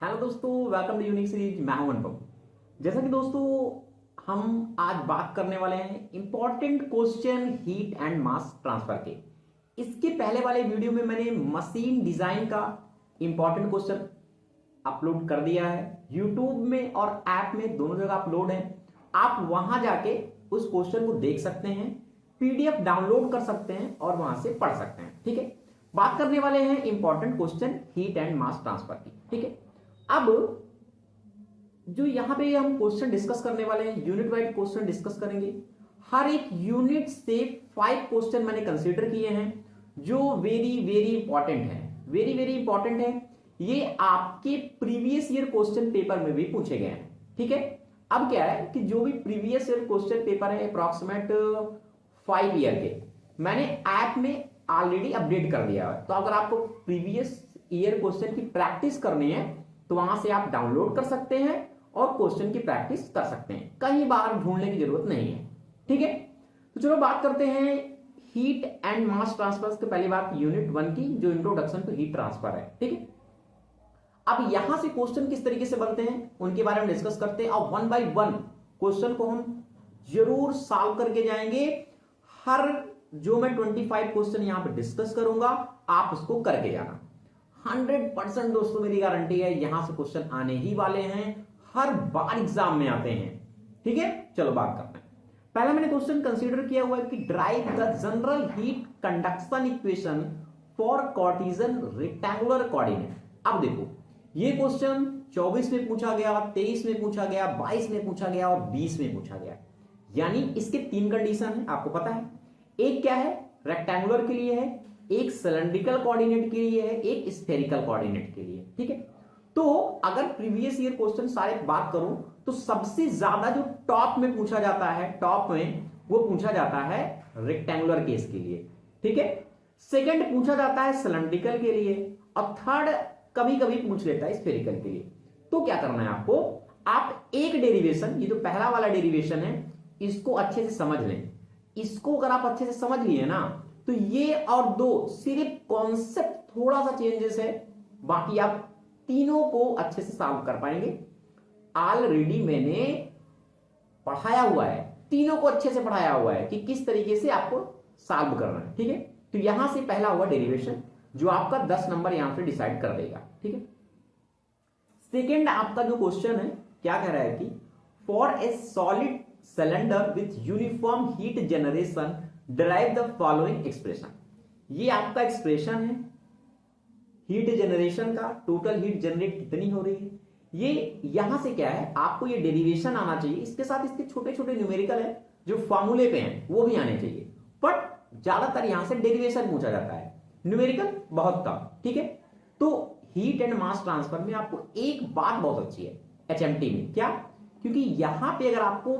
Hello दोस्तों, welcome to unique series. मैं हूं अनुपम। जैसा कि दोस्तों हम आज बात करने वाले हैं important question heat and mass transfer के। इसके पहले वाले वीडियो में मैंने मशीन डिजाइन का इंपॉर्टेंट क्वेश्चन अपलोड कर दिया है। यूट्यूब में और ऐप में दोनों जगह अपलोड है। आप वहां जाके उस क्वेश्चन को देख सकते हैं, पीडीएफ डाउनलोड कर सकते हैं और वहां से पढ़ सकते हैं। ठीक है, बात करने वाले हैं important question heat and mass transfer की। ठीक है, अब जो यहां पे हम क्वेश्चन डिस्कस करने वाले हैं, यूनिट वाइज क्वेश्चन डिस्कस करेंगे। हर एक यूनिट से 5 क्वेश्चन मैंने कंसीडर किए हैं जो वेरी वेरी इंपॉर्टेंट है, वेरी वेरी इंपॉर्टेंट है। ये आपके प्रीवियस ईयर क्वेश्चन पेपर में भी पूछे गए हैं। ठीक है, अब क्या है कि जो भी प्रीवियस ईयर क्वेश्चन पेपर है अप्रॉक्सीमेट 5 ईयर के, मैंने ऐप में ऑलरेडी अपडेट कर दिया है। तो अगर आपको प्रीवियस ईयर क्वेश्चन की प्रैक्टिस करनी है तो वहां से आप डाउनलोड कर सकते हैं और क्वेश्चन की प्रैक्टिस कर सकते हैं। कहीं बाहर ढूंढने की जरूरत नहीं है। ठीक है, तो चलो बात करते हैं हीट एंड मास ट्रांसफर की। पहली बात यूनिट 1 की जो इंट्रोडक्शन टू हीट ट्रांसफर है। ठीक है, अब यहां से क्वेश्चन किस तरीके से बनते हैं उनके बारे में डिस्कस करते हैं और 1 बाय 1 क्वेश्चन को हम जरूर सॉल्व करके जाएंगे। हर जो मैं 25 क्वेश्चन यहां पर डिस्कस करूंगा आप उसको करके जाना। 100% दोस्तों मेरी गारंटी है यहां से क्वेश्चन आने ही वाले हैं, हर बार एग्जाम में आते हैं। ठीक है, चलो बात करते हैं। पहला मैंने क्वेश्चन कंसीडर किया हुआ है कि drive the general heat conduction equation for Cartesian rectangular coordinate. अब देखो ये क्वेश्चन 24 में पूछा गया, 23 में पूछा गया, 22 में पूछा गया और 20 में पूछा गया। यानी इसके 3 कंडीशन है, आपको पता है। एक क्या है, रेक्टेंगुलर के लिए है, एक सिलेंड्रिकल कोऑर्डिनेट के लिए है, एक स्फेरिकल कोऑर्डिनेट के लिए। ठीक है, तो अगर प्रीवियस ईयर क्वेश्चन सारे बात करूं तो सबसे ज्यादा जो टॉप में पूछा जाता है, टॉप में वो पूछा जाता है रेक्टेंगुलर केस के लिए। ठीक है, सेकंड पूछा जाता है सिलेंड्रिकल के लिए और थर्ड कभी कभी पूछ लेता है स्फेरिकल के लिए। तो क्या करना है आपको, आप एक डेरिवेशन, ये जो पहला वाला डेरिवेशन है इसको अच्छे से समझ लें। इसको अगर आप अच्छे से समझ लिए ना तो ये और दो सिर्फ कॉन्सेप्ट थोड़ा सा चेंजेस है, बाकी आप तीनों को अच्छे से सॉल्व कर पाएंगे। ऑलरेडी मैंने पढ़ाया हुआ है, तीनों को अच्छे से पढ़ाया हुआ है कि किस तरीके से आपको सॉल्व करना है। ठीक है, तो यहां से पहला हुआ डेरिवेशन जो आपका 10 नंबर यहां से डिसाइड कर देगा। ठीक है, सेकेंड आपका जो क्वेश्चन है क्या कह रहा है कि for a solid cylinder with uniform heat generation derive the following expression. ये आपका एक्सप्रेशन है हीट जनरेशन का, टोटल हीट जनरेट कितनी हो रही है। ये यहां से क्या है, आपको ये डेरिवेशन आना चाहिए, इसके साथ इसके छोटे छोटे न्यूमेरिकल है जो फॉर्मूले पे हैं वो भी आने चाहिए, बट ज्यादातर यहां से डेरिवेशन पूछा जाता है, न्यूमेरिकल बहुत कम। ठीक है, तो हीट एंड मास ट्रांसफर में आपको एक बात बहुत अच्छी है एचएमटी में, क्या, क्योंकि यहां पे अगर आपको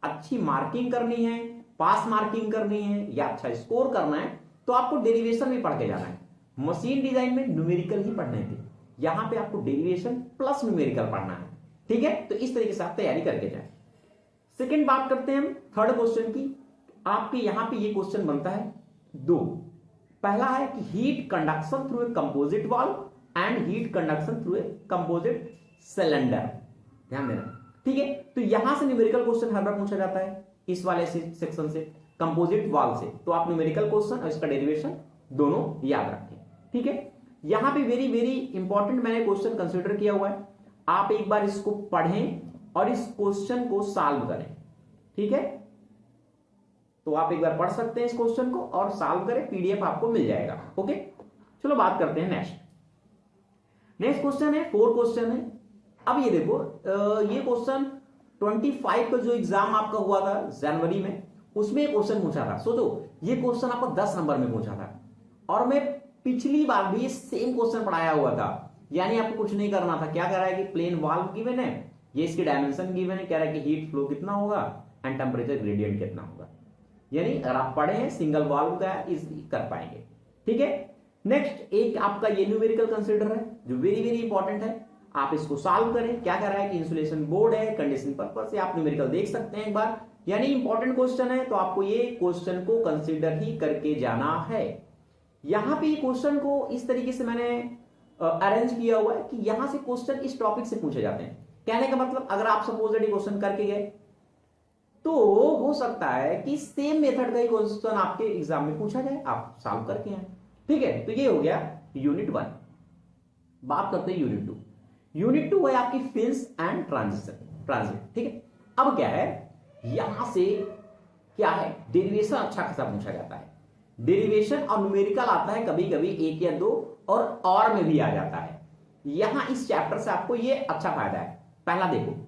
अच्छी मार्किंग करनी है, पास मार्किंग करनी है या अच्छा स्कोर करना है तो आपको डेरिवेशन भी पढ़ के जाना है। मशीन डिजाइन में न्यूमेरिकल ही पढ़ने थे, यहां पे आपको डेरिवेशन प्लस न्यूमेरिकल पढ़ना है। ठीक है, तो इस तरीके से आप तैयारी करके जाए। सेकंड बात करते हैं हम थर्ड क्वेश्चन की। आपके यहां पे ये क्वेश्चन बनता है दो। पहला है कि heat conduction through a composite valve and heat conduction through a composite cylinder, ध्यान देना। ठीक है, तो यहां से न्यूमेरिकल क्वेश्चन हर बार पूछा जाता है इस वाले सेक्शन से, कंपोजिट वाल्व से। तो आप न्यूमेरिकल क्वेश्चन और इसका डेरिवेशन दोनों याद रखें। ठीक है, यहां पे वेरी वेरी इंपॉर्टेंट मैंने क्वेश्चन कंसीडर किया हुआ है, आप एक बार इसको पढ़ें और इस क्वेश्चन को सॉल्व करें। ठीक है, तो आप एक बार पढ़ सकते हैं इस क्वेश्चन को और सॉल्व करें, पीडीएफ आपको मिल जाएगा। ओके, चलो बात करते हैं नेक्स्ट क्वेश्चन है, 4 क्वेश्चन है। अब ये देखो ये क्वेश्चन 25 का जो एग्जाम आपका हुआ था जनवरी में, उसमें क्वेश्चन पूछा था। सोचो ये क्वेश्चन आपको 10 नंबर में पूछा था और मैं पिछली बार भी सेम क्वेश्चन पढ़ाया हुआ था। यानी आपको कुछ नहीं करना था। क्या कह रहा है कि प्लेन वाल्व गिवन है, ये इसकी डायमेंशन गिवन है, कह रहा है कि हीट फ्लो कितना होगा एंड टेम्परेचर ग्रेडियंट कितना होगा। यानी अगर आप पढ़े हैं सिंगल वाल्व का इजीली कर पाएंगे। ठीक है, नेक्स्ट एक आपका ये न्यूमेरिकल कंसीडर है जो वेरी वेरी इंपॉर्टेंट है, आप इसको सॉल्व करें। क्या कह रहा है कि इंसुलेशन बोर्ड है, कंडीशन पर्पस से आप न्यूमेरिकल देख सकते हैं एक बार। यानी इंपॉर्टेंट क्वेश्चन है तो आपको ये क्वेश्चन को कंसीडर ही करके जाना है। यहां पे क्वेश्चन को इस तरीके से मैंने अरेंज किया हुआ है कि यहां से क्वेश्चन इस टॉपिक से पूछे जाते हैं। कहने का मतलब अगर आप सपोज क्वेश्चन करके गए तो हो सकता है कि सेम मेथड का ही क्वेश्चन आपके एग्जाम में पूछा जाए, आप सॉल्व करके आए। ठीक है, तो ये हो गया यूनिट 1। बात करते हैं यूनिट 2। यूनिट 2 है आपकी फिल्स एंड ट्रांजिट। ठीक है, अब क्या है, यहां से क्या है, डेरिवेशन अच्छा खासा पूछा जाता है। डेरिवेशन और न्यूमेरिकल आता है कभी कभी 1 या 2 और में भी आ जाता है। यहां इस चैप्टर से आपको ये अच्छा फायदा है। पहला देखो,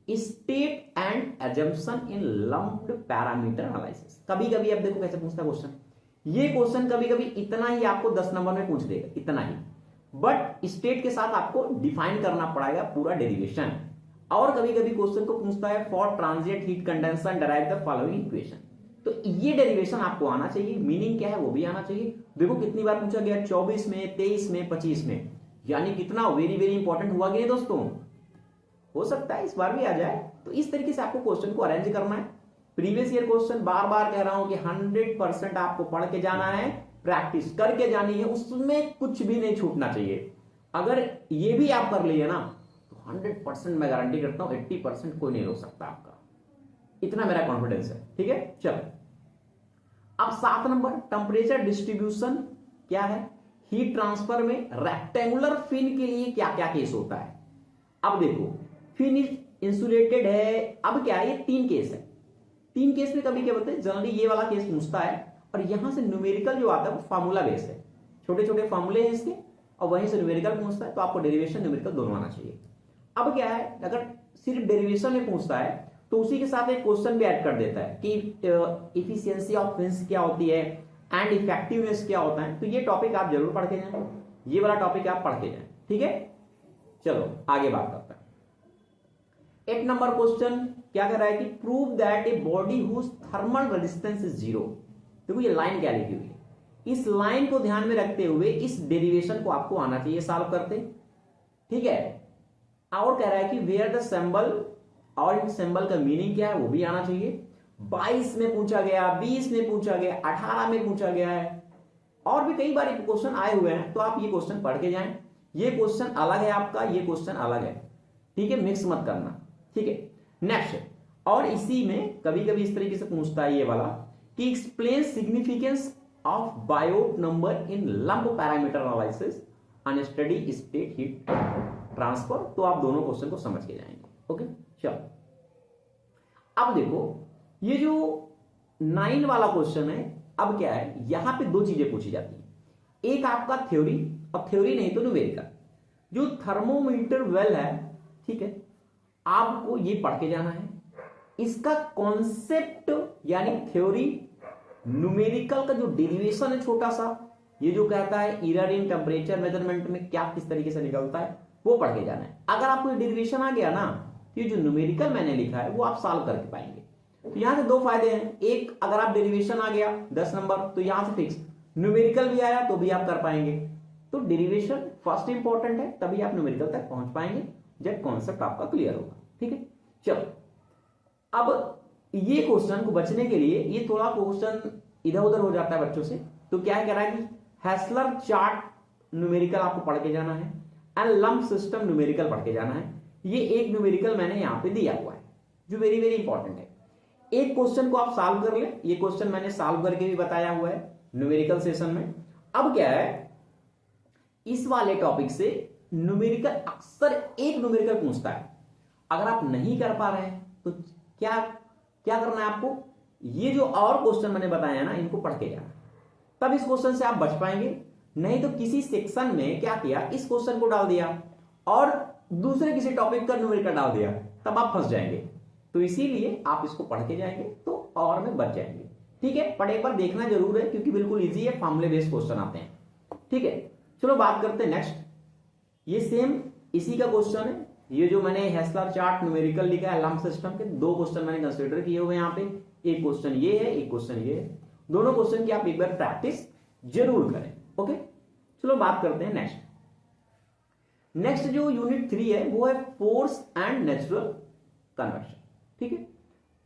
state and assumption in lumped parameter analysis. कभी कभी अब देखो कैसे पूछता है क्वेश्चन। ये क्वेश्चन कभी कभी इतना ही आपको 10 नंबर में पूछ देगा, इतना ही, बट स्टेट के साथ आपको डिफाइन करना पड़ेगा पूरा डेरिवेशन। और कभी कभी क्वेश्चन को पूछता है for transient heat condenser derive the following equation. तो ये डेरिवेशन आपको आना चाहिए, मीनिंग क्या है वो भी आना चाहिए। देखो कितनी बार पूछा गया, 24 में, 23 में, 25 में, यानी कितना वेरी वेरी इंपॉर्टेंट हुआ कि दोस्तों। हो सकता है इस बार भी आ जाए। तो इस तरीके से आपको क्वेश्चन को अरेंज करना है। प्रीवियस ईयर क्वेश्चन बार बार कह रहा हूं कि 100% आपको पढ़ के जाना है, प्रैक्टिस करके जानी है, उसमें कुछ भी नहीं छूटना चाहिए। अगर ये भी आप कर लिए ना तो 100% मैं गारंटी करता हूं 80% कोई नहीं रोक सकता आपका, इतना मेरा कॉन्फिडेंस है। ठीक है, चलो अब 7 नंबर, टेम्परेचर डिस्ट्रीब्यूशन क्या है, हीट ट्रांसफर में रेक्टेंगुलर फिन के लिए क्या क्या केस होता है। अब देखो फिन इंसुलेटेड है। अब क्या है, ये 3 केस है। 3 केस में कभी क्या बोलते हैं, जनरली ये वाला केस पूछता है और यहां से न्यूमेरिकल जो आता है वो फार्मूला बेस है, छोटे छोटे फार्मूले हैं इसके, और वहीं से न्यूमेरिकल पूछता है। तो आपको डेरिवेशन न्यूमेरिकल दोनों आना चाहिए। अब क्या है, अगर सिर्फ डेरिवेशन में पूछता है तो उसी के साथ एक क्वेश्चन भी ऐड कर देता है कि इफिशियंसी ऑफ फिन्स क्या होती है एंड इफेक्टिवनेस क्या होता है। तो ये टॉपिक आप जरूर पढ़ के जाएं, ये वाला टॉपिक आप पढ़ के जाएं। ठीक है, चलो आगे बात करते हैं। 8 नंबर क्वेश्चन क्या कर रहा है कि prove that a body whose thermal resistance is 0। देखो ये लाइन क्या लिखी हुई है, इस लाइन को ध्यान में रखते हुए इस डेरिवेशन को आपको आना चाहिए सॉल्व करते। ठीक है, और कह रहा है कि वेयर द सिंबल, और इन सिंबल का मीनिंग क्या है वो भी आना चाहिए। 22 में पूछा गया, 20 में पूछा गया, 18 में पूछा गया है, और भी कई बार क्वेश्चन आए हुए हैं। तो आप ये क्वेश्चन पढ़ के जाएं। ये क्वेश्चन अलग है आपका, ये क्वेश्चन अलग है। ठीक है, मिक्स मत करना। ठीक है, नेक्स्ट, और इसी में कभी कभी इस तरीके से पूछता है ये वाला कि explain significance of Biot number in lump parameter analysis and steady state heat transfer. तो आप दोनों क्वेश्चन को समझ के जाएंगे। ओके, चलो अब देखो ये जो 9 वाला क्वेश्चन है। अब क्या है, यहां पे 2 चीजें पूछी जाती है, एक आपका थ्योरी, और थ्योरी नहीं तो न्यूमेरिकल। जो थर्मोमीटर वेल है, ठीक है, आपको ये पढ़ के जाना है। इसका कॉन्सेप्ट यानी थ्योरी, न्यूमेरिकल का जो डेरिवेशन है छोटा सा, ये जो कहता है एरर इन टेम्परेचर मेजरमेंट में क्या किस तरीके से निकलता है, वो पढ़ के जाना है। अगर आपको डेरिवेशन आ गया ना तो ये जो न्यूमेरिकल मैंने लिखा है वो आप सॉल्व करके पाएंगे। तो यहां से 2 फायदे हैं, एक अगर आप डेरिवेशन आ गया 10 नंबर तो यहां से फिक्स, न्यूमेरिकल भी आया तो भी आप कर पाएंगे। तो डेरिवेशन फर्स्ट इंपॉर्टेंट है, तभी आप न्यूमेरिकल तक पहुंच पाएंगे जब कॉन्सेप्ट आपका क्लियर होगा। ठीक है, चलो अब ये क्वेश्चन को बचने के लिए, ये थोड़ा क्वेश्चन इधर उधर हो जाता है बच्चों से, तो क्या कह रहा है कि हेसलर चार्ट न्यूमेरिकल आपको पढ़ के जाना है एंड लंप सिस्टम न्यूमेरिकल पढ़ के जाना है। ये एक न्यूमेरिकल मैंने यहां पे दिया हुआ है जो वेरी वेरी इंपॉर्टेंट है। एक क्वेश्चन को आप सॉल्व कर ले, ये क्वेश्चन मैंने सॉल्व करके भी बताया हुआ है न्यूमेरिकल सेशन में। अब क्या है, इस वाले टॉपिक से न्यूमेरिकल अक्सर एक न्यूमेरिकल पूछता है। अगर आप नहीं कर पा रहे हैं तो क्या क्या करना है आपको, ये जो और क्वेश्चन मैंने बताया ना इनको पढ़ के जाना, तब इस क्वेश्चन से आप बच पाएंगे। नहीं तो किसी सेक्शन में क्या किया, इस क्वेश्चन को डाल दिया और दूसरे किसी टॉपिक का न्यूमेरिकल डाल दिया, तब आप फंस जाएंगे। तो इसीलिए आप इसको पढ़ के जाएंगे तो और में बच जाएंगे। ठीक है, पढ़े पर देखना जरूर है क्योंकि बिल्कुल इजी है, फॉर्मूले बेस्ड क्वेश्चन आते हैं। ठीक है, चलो बात करते हैं नेक्स्ट। ये सेम इसी का क्वेश्चन है, ये जो मैंने हेसलर चार्ट न्यूमेरिकल लिखा है लंप सिस्टम के, 2 क्वेश्चन मैंने कंसीडर किए हुए यहाँ पे। एक क्वेश्चन ये है, एक क्वेश्चन ये है। दोनों क्वेश्चन की आप एक बार प्रैक्टिस जरूर करें। ओके, चलो बात करते हैं नेक्स्ट। नेक्स्ट जो यूनिट 3 है वो है फोर्स एंड नेचुरल कन्वेक्शन। ठीक है,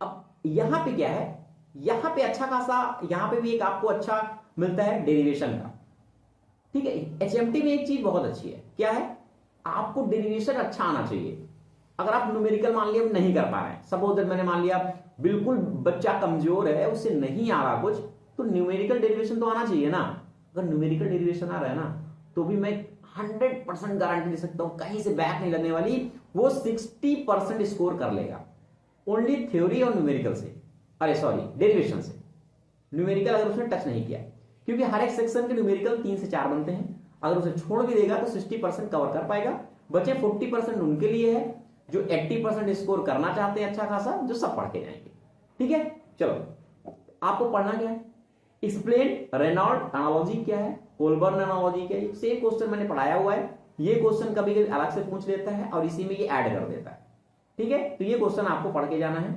अब यहां पे क्या है, यहां पे अच्छा खासा, यहां पे भी एक आपको अच्छा मिलता है डेरिवेशन का। ठीक है। एचएमटी में एक चीज बहुत अच्छी है, क्या है, आपको डेरिवेशन अच्छा आना चाहिए। अगर आप न्यूमेरिकल मान लिया नहीं कर पा रहे हैं, सपोज दैट मैंने मान लिया बिल्कुल बच्चा कमजोर है, उससे नहीं आ रहा कुछ, तो न्यूमेरिकल डेरिवेशन तो आना चाहिए ना। अगर न्यूमेरिकल डेरिवेशन आ रहा है ना, तो भी मैं 100% गारंटी दे सकता हूं कहीं से बैक नहीं लगने वाली, वो 60% स्कोर कर लेगा ओनली थ्योरी और न्यूमेरिकल से, अरे सॉरी डेरिवेशन से। न्यूमेरिकल अगर उसने टच नहीं किया, क्योंकि हर एक सेक्शन के न्यूमेरिकल 3 से 4 बनते हैं, अगर उसे छोड़ भी देगा तो 60% कवर कर पाएगा। बचे 40% उनके लिए है जो 80% स्कोर करना चाहते हैं अच्छा खासा, जो सब पढ़ के जाएंगे। ठीक है, चलो आपको पढ़ना क्या है, एक्सप्लेन रेनॉल्ड एनालॉजी क्या है, कोलबर्न एनालॉजी क्या है। सेम क्वेश्चन मैंने पढ़ाया हुआ है, ये क्वेश्चन कभी कभी अलग से पूछ लेता है और इसी में ये ऐड कर देता है। ठीक है, तो ये क्वेश्चन आपको पढ़ के जाना है।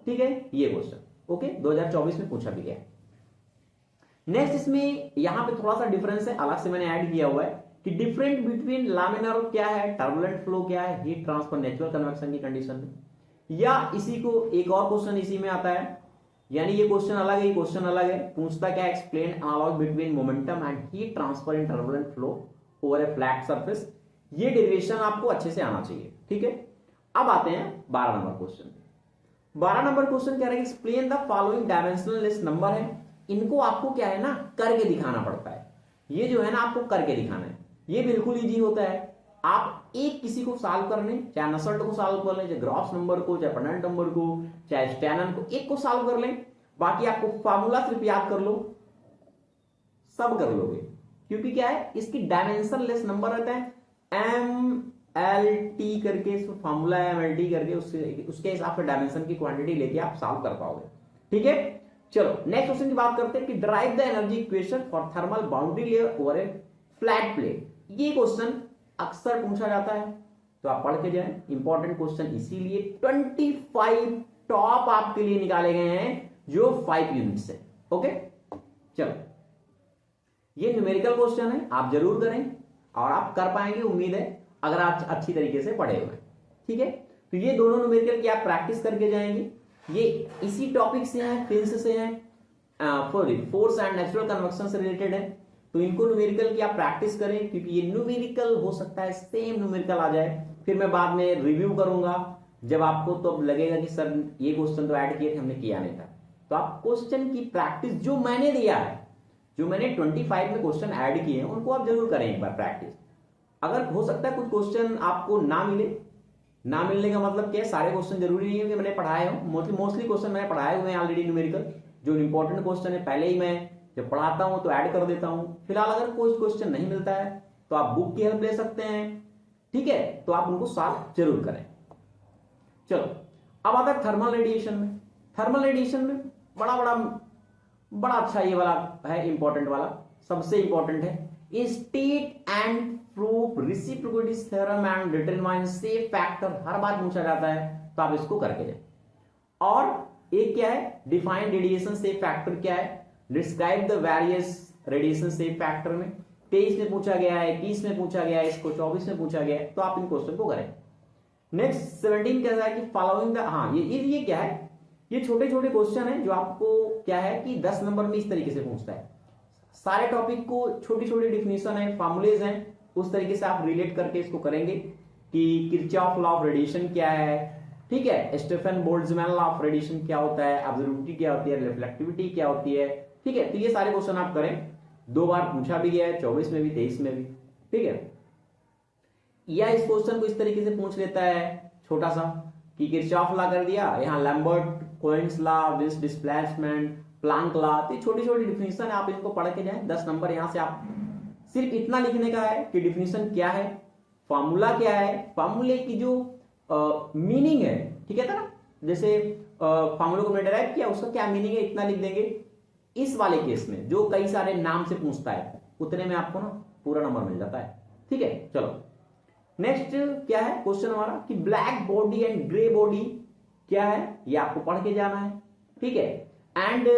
ठीक है, ये क्वेश्चन ओके 2024 में पूछा भी गया है। नेक्स्ट इसमें यहां पे थोड़ा सा डिफरेंस है, अलग से मैंने ऐड किया हुआ है कि डिफरेंट बिटवीन लामिनार क्या है, टर्बुलेंट फ्लो क्या है, हीट ट्रांसफर नेचुरल कन्वेक्शन की कंडीशन में, या इसी को एक और क्वेश्चन इसी में आता है, यानी ये क्वेश्चन अलग है, ये क्वेश्चन अलग है, पूछता क्या, explain analog between momentum and heat transfer in turbulent flow over a flat surface. ये डेरिवेशन आपको अच्छे से आना चाहिए। ठीक है, अब आते हैं 12 नंबर क्वेश्चन। 12 नंबर क्वेश्चन कह रहे हैं explain the following dimensional list number है। इनको आपको क्या है ना, करके दिखाना पड़ता है। ये जो है ना आपको करके दिखाना है, ये बिल्कुल इजी होता है। आप एक किसी को सॉल्व कर लें, चाहे नसल्ट को सॉल्व कर लें, चाहे ग्रॉस नंबर को, चाहे पेनल्ट नंबर को, चाहे स्टैनन को, एक को सॉल्व कर लें, बाकी आपको फार्मूला सिर्फ याद कर लो, सब कर लोगे। क्योंकि क्या है, इसकी डायमेंशन लेस नंबर रहता है, एम एल टी करके इसको फार्मूला है, एम एल टी करके उसके हिसाब से डायमेंशन की क्वांटिटी लेके आप सॉल्व कर पाओगे। ठीक है, चलो नेक्स्ट क्वेश्चन की बात करते हैं कि drive the energy equation for thermal boundary layer over a flat plate. ये क्वेश्चन अक्सर पूछा जाता है, तो आप पढ़ के जाएं, इंपॉर्टेंट क्वेश्चन, इसीलिए 25 टॉप आपके लिए निकाले गए हैं जो 5 यूनिट्स है। ओके, चलो ये न्यूमेरिकल क्वेश्चन है, आप जरूर करें और आप कर पाएंगे, उम्मीद है, अगर आप अच्छी तरीके से पढ़े हुए। ठीक है, तो ये दोनों न्यूमेरिकल की आप प्रैक्टिस करके जाएंगे, ये इसी टॉपिक से हैं, फिजिक्स से हैं, फोर्स एंड नेचुरल कन्वेक्शन से रिलेटेड है। तो इनको न्यूमेरिकल की आप प्रैक्टिस करें, क्योंकि ये न्यूमेरिकल हो सकता है सेम न्यूमेरिकल आ जाए, फिर मैं बाद में रिव्यू करूंगा जब आपको तो अब लगेगा कि सर ये क्वेश्चन तो ऐड किए थे, हमने किया नहीं था। तो आप क्वेश्चन की प्रैक्टिस जो मैंने दिया है, जो मैंने 25 में क्वेश्चन ऐड किए हैं, उनको आप जरूर करें एक बार प्रैक्टिस। अगर हो सकता है कुछ क्वेश्चन आपको ना मिले, ना मिलने का मतलब क्या है, सारे क्वेश्चन जरूरी नहीं है कि मैंने पढ़ाए हो, मोस्टली क्वेश्चन मैंने पढ़ाए हुए हैं ऑलरेडी न्यूमेरिकल। जो इंपॉर्टेंट क्वेश्चन है पहले ही मैं जब पढ़ाता हूं तो ऐड कर देता हूं। फिलहाल अगर कोई क्वेश्चन नहीं मिलता है तो आप बुक की हेल्प ले सकते हैं। ठीक है, तो आप उनको सॉल्व जरूर करें। चलो अब आता है थर्मल रेडिएशन में। थर्मल रेडिएशन में बड़ा अच्छा ये वाला है, इंपॉर्टेंट वाला, सबसे इंपॉर्टेंट है, state and proof reciprocity theorem and determine safe factor, हर बार पूछा जाता है, तो आप इसको करके जाए। और एक क्या है, डिफाइन रेडिएशन सेफ फैक्टर क्या है, describe the various radiation safe factor में 23 में पूछा गया है, 21 में पूछा गया है, इसको 24 में पूछा गया है, तो आप इन क्वेश्चन को करें। नेक्स्ट 17 कहता है कि फॉलोइंग द, हाँ ये क्या है, ये छोटे छोटे क्वेश्चन है जो आपको क्या है कि 10 नंबर में इस तरीके से पूछता है। सारे टॉपिक को छोटी छोटी डिफिनेशन है, फॉर्मूलेज हैं, उस तरीके से आप रिलेट करके इसको करेंगे कि किरचॉफ लॉ ऑफ रेडिएशन क्या है, ठीक है, Stefan Boltzmann law of radiation क्या होता है, ऑब्जर्विटी क्या होती है, रिफ्लेक्टिविटी क्या होती है। ठीक है, तो ये सारे क्वेश्चन आप करें, 2 बार पूछा भी गया है, 24 में भी 23 में भी। ठीक है, या इस क्वेश्चन को इस तरीके से पूछ लेता है छोटा सा कि किरचॉफ लॉ कर दिया, यहाँ लैम्बर्ट कोहेन्स लॉ, विस डिस्प्लेसमेंट, प्लांक लॉ, तो छोटी छोटी डिफिनेशन है, आप इनको पढ़ के जाएं। 10 नंबर यहां से आप सिर्फ इतना लिखने का है कि डिफिनेशन क्या है, फॉर्मूला क्या है, फॉर्मूले की जो मीनिंग है, ठीक है ना, जैसे फॉर्मूले को मैंने डिराइव किया, उसका क्या मीनिंग है, इतना लिख देंगे। इस वाले केस में जो कई सारे नाम से पूछता है, उतने में आपको ना पूरा नंबर मिल जाता है। ठीक है, चलो नेक्स्ट क्या है क्वेश्चन हमारा कि black body and grey body क्या है, ये आपको पढ़ के जाना है। ठीक है, एंड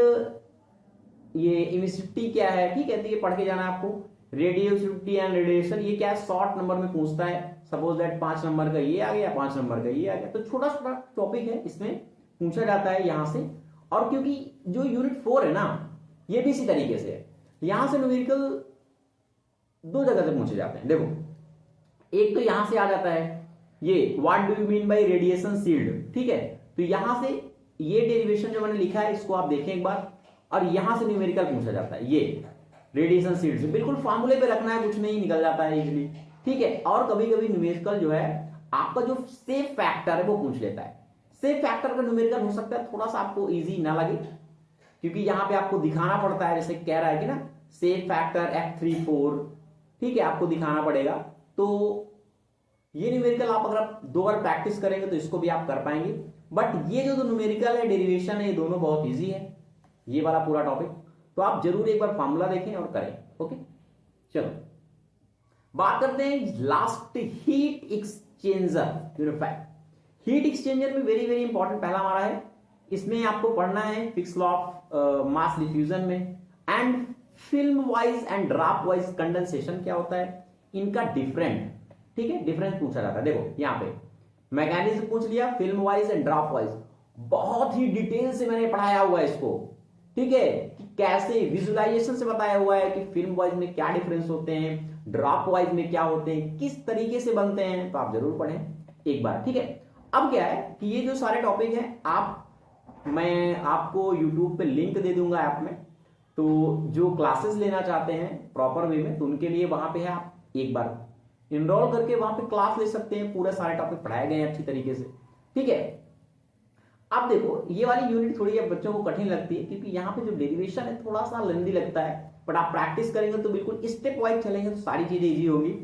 ये इमिसिविटी क्या है, ठीक है, तो ये पढ़ के जाना है आपको। रेडियोसिविटी एंड रेडिएशन, ये क्या है, शॉर्ट नंबर में पूछता है, सपोज दैट 5 नंबर का ये आ गया, 5 नंबर का ये आ गया, तो छोटा छोटा टॉपिक है, इसमें पूछा जाता है यहां से। और क्योंकि जो यूनिट 4 है ना, ये भी इसी तरीके से है, यहां से न्यूमेरिकल दो जगह से पूछे जाते हैं। देखो, एक तो यहां से आ जाता है ये what do you mean by radiation shield, ठीक है। तो यहां से ये डेरिवेशन जो मैंने लिखा है इसको आप देखें एक बार, और यहां से न्यूमेरिकल पूछा जाता है। ये रेडिएशन शील्ड से बिल्कुल फॉर्मूले पे रखना है, कुछ नहीं, निकल जाता है इजीली, ठीक है। और कभी कभी न्यूमेरिकल जो है आपका जो सेफ फैक्टर है वो पूछ लेता है। सेफ फैक्टर का न्यूमेरिकल हो सकता है थोड़ा सा आपको इजी ना लगे, क्योंकि यहां पे आपको दिखाना पड़ता है, जैसे कह रहा है कि ना सेफ फैक्टर F34, ठीक है, आपको दिखाना पड़ेगा। तो ये न्यूमेरिकल आप अगर आप 2 बार प्रैक्टिस करेंगे तो इसको भी आप कर पाएंगे। बट ये जो न्यूमेरिकल है, डेरिवेशन है, ये दोनों बहुत इजी है, ये वाला पूरा टॉपिक। तो आप जरूर एक बार फॉर्मूला देखें और करें। ओके, चलो बात करते हैं last, heat exchanger unified. Heat exchanger में वेरी वेरी इंपॉर्टेंट पहला हमारा है, इसमें आपको पढ़ना है Fick's law of mass diffusion में and filmwise and dropwise condensation क्या होता है, इनका डिफरेंट, ठीक है, डिफरेंस पूछा जाता है। देखो यहां पे मैकेनिज्म पूछ लिया, film wise and drop wise, बहुत ही डिटेल से मैंने पढ़ाया हुआ है इसको, ठीक है, कि कैसे विजुअलाइजेशन से बताया हुआ है कि फिल्म वाइज में क्या डिफरेंस होते हैं, ड्रॉप वाइज में क्या होते हैं, किस तरीके से बनते हैं, तो आप जरूर पढ़ें एक बार, ठीक है। अब क्या है कि ये जो सारे टॉपिक हैं मैं आपको यूट्यूब पे लिंक दे दूंगा ऐप में, तो जो क्लासेस लेना चाहते हैं प्रॉपर वे में तो उनके लिए वहां पे है, आप एक बार इनरोल करके वहां पे क्लास ले सकते हैं, पूरे सारे टॉपिक पढ़ाए गए हैं अच्छी तरीके से, ठीक है। अब देखो ये वाली यूनिट थोड़ी बच्चों को कठिन लगती है, क्योंकि यहाँ पे जो डेरिवेशन है थोड़ा सा लेंदी लगता है, बट आप प्रैक्टिस करेंगे तो बिल्कुल स्टेप वाइज चलेंगे तो सारी चीजें इजी होंगी।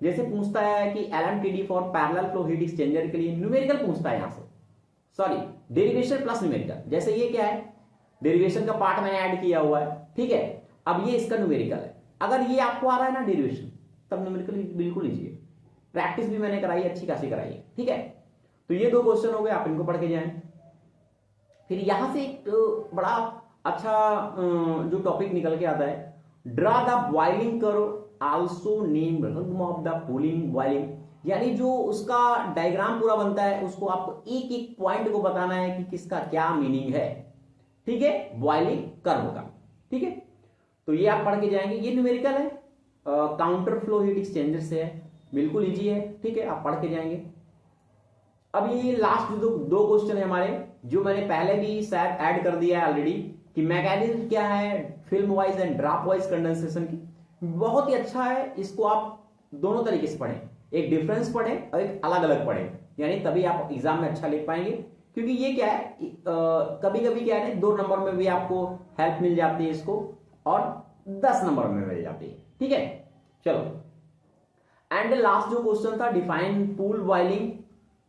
जैसे पूछता है कि LMTD for parallel flow heat exchanger के लिए न्यूमेरिकल पूछता है यहां से, सॉरी डेरिवेशन प्लस न्यूमेरिकल। जैसे ये क्या है, डेरिवेशन का पार्ट मैंने ऐड किया हुआ है, ठीक है। अब ये इसका न्यूमेरिकल है, अगर ये आपको आ रहा है ना डेरिवेशन, तब न्यूमेरिकल बिल्कुल इजी है। प्रैक्टिस भी मैंने कराई, अच्छी खासी कराई है, ठीक है। तो ये 2 क्वेश्चन हो गए, आप इनको पढ़ के जाएं। फिर यहां से एक बड़ा अच्छा जो टॉपिक निकल के आता है, ड्रा द बॉइलिंग करो also name rhythm of the cooling boiling, यानी जो उसका डायग्राम पूरा बनता है उसको आपको एक एक पॉइंट को बताना है कि किसका क्या मीनिंग है, ठीक है, बॉइलिंग कर्व का, ठीक है। तो ये आप पढ़ के जाएंगे। ये न्यूमेरिकल है, काउंटर फ्लो हीट एक्सचेंजर से है, बिल्कुल इजी है, ठीक है, आप पढ़ के जाएंगे। अब ये लास्ट जो 2 क्वेश्चन है हमारे, जो मैंने पहले भी शायद ऐड कर दिया है ऑलरेडी, कि मैकेनिज्म क्या है film wise and dropwise condensation की, बहुत ही अच्छा है। इसको आप दोनों तरीके से पढ़ें, एक डिफरेंस पढ़ें और एक अलग अलग पढ़ें, यानी तभी आप एग्जाम में अच्छा लिख पाएंगे। क्योंकि ये क्या है, कभी कभी क्या है 2 नंबर में भी आपको हेल्प मिल जाती है इसको, और 10 नंबर में मिल जाती है, ठीक है। चलो एंड लास्ट जो क्वेश्चन था, डिफाइन पूल बॉइलिंग,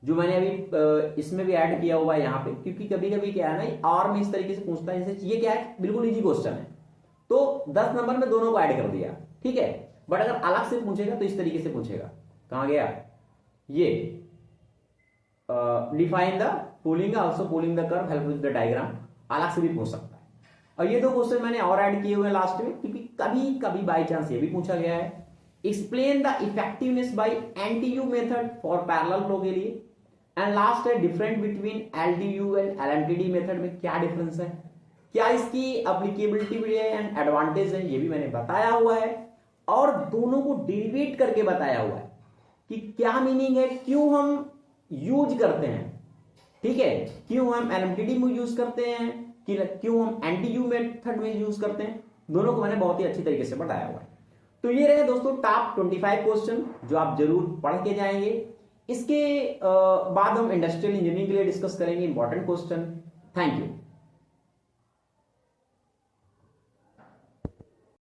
जो मैंने अभी इसमें भी ऐड किया हुआ है यहाँ पे, क्योंकि कभी कभी क्या है ना और में इस तरीके से पूछता है, जैसे ये क्या है बिल्कुल इजी क्वेश्चन है, तो 10 नंबर में दोनों को ऐड कर दिया, ठीक है। बट अगर अलग से पूछेगा तो इस तरीके से पूछेगा, कहां गया ये, define the pooling also pooling the curve help with the diagram, अलग से भी पूछ सकता है। और ये 2 क्वेश्चन मैंने और ऐड किए हुए हैं लास्ट में, क्योंकि कभी कभी बाई चांस ये भी पूछा गया है। Explain the effectiveness by NTU method for parallel flow के लिए, एंड लास्ट है different between LDU and LMTD method में क्या डिफरेंस है, क्या इसकी एप्लीकेबिलिटी भी है एंड एडवांटेज है, ये भी मैंने बताया हुआ है। और दोनों को डेरिवेट करके बताया हुआ है कि क्या मीनिंग है, क्यों हम यूज करते हैं, ठीक है, क्यों हम एलएमटीडी में यूज करते हैं, कि क्यों हम एनटीयू मेथड में यूज करते हैं, दोनों को मैंने बहुत ही अच्छी तरीके से बताया हुआ है। तो ये रहे दोस्तों टॉप 25 क्वेश्चन जो आप जरूर पढ़ के जाएंगे। इसके बाद हम इंडस्ट्रियल इंजीनियरिंग के लिए डिस्कस करेंगे इंपॉर्टेंट क्वेश्चन। Thank you.